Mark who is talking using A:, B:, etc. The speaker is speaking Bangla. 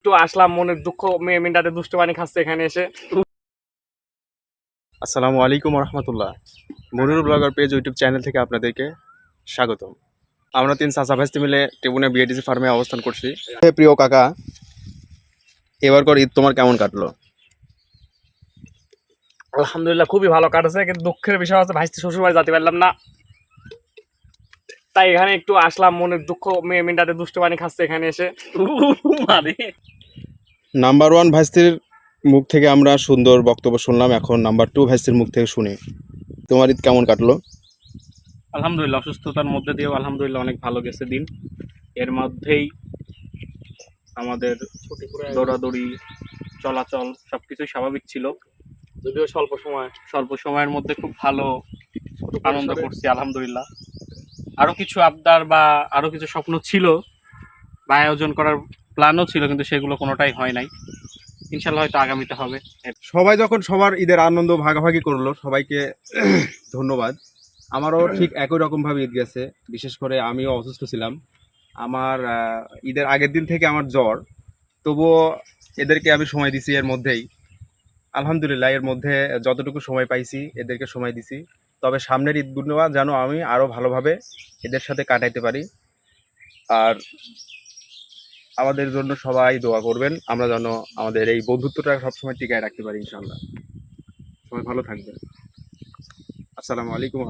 A: একটু আসলাম, মনের দুঃখ মেয়েটাতে দুষ্ট পানি খাচ্ছে এখানে এসে।
B: আসসালামু আলাইকুম রহমতুল্লাহ। Monirul blogger page YouTube channel থেকে আপনাদেরকে স্বাগতম। আমরা 3 চাচা ভাইস্তি মিলে টেবুনে বিএডিসি ফার্মে অবস্থান করছি। প্রিয় কাকা, এবারকার ঈদ তোমার কেমন কাটলো?
A: আলহামদুলিল্লাহ খুবই ভালো কাটেছে, কিন্তু দুঃখের বিষয় হচ্ছে ভাইস্তি শ্বশুর বাড়ি যেতে পারলাম না, তাই এখানে একটু আসলাম, মনের দুঃখ মেয়েটাতে দুষ্ট পানি খাচ্ছে এখানে এসে। মানে
B: নাম্বার 1 ভাইস্তির মুখ থেকে আমরা সুন্দর বক্তব্য শুনলাম, এখন নাম্বার 2 ভাইস্তির মুখ থেকে শুনি। তোমার ঈদ কেমন কাটলো?
A: আলহামদুলিল্লাহ অসুস্থতার মধ্যে দিয়েও আলহামদুলিল্লাহ অনেক ভালো গেছে দিন। এর মধ্যেই আমাদের দৌড়াদৌড়ি, চলাচল সবকিছুই স্বাভাবিক ছিল, যদিও স্বল্প সময়ের মধ্যে খুব ভালো আনন্দ করছি আলহামদুলিল্লাহ। আরো কিছু আবদার বা আরো কিছু স্বপ্ন ছিল বা আয়োজন করার প্ল্যানও ছিল, কিন্তু সেগুলো কোনোটাই হয় নাই। ইনশাল্লাহ হয়তো আগামীতে হবে।
B: সবাই যখন সবার ঈদের আনন্দ ভাগাভাগি করলো, সবাইকে ধন্যবাদ। আমারও ঠিক একই রকমভাবে ঈদ গেছে। বিশেষ করে আমিও অসুস্থ ছিলাম। আমার ঈদের আগের দিন থেকে আমার জ্বর, তবুও এদেরকে আমি সময় দিছি এর মধ্যেই। আলহামদুলিল্লাহ এর মধ্যে যতটুকু সময় পাইছি এদেরকে সময় দিছি। তবে সামনের ঈদগুলো যেন আমি আরও ভালোভাবে এদের সাথে কাটাইতে পারি। আর আমাদের জন্য সবাই দোয়া করবেন, আমরা যেন আমাদের এই বন্ধুত্বটা সবসময় টিকায় রাখতে পারি ইনশাআল্লাহ। সবাই ভালো থাকবেন। আসসালামু আলাইকুম।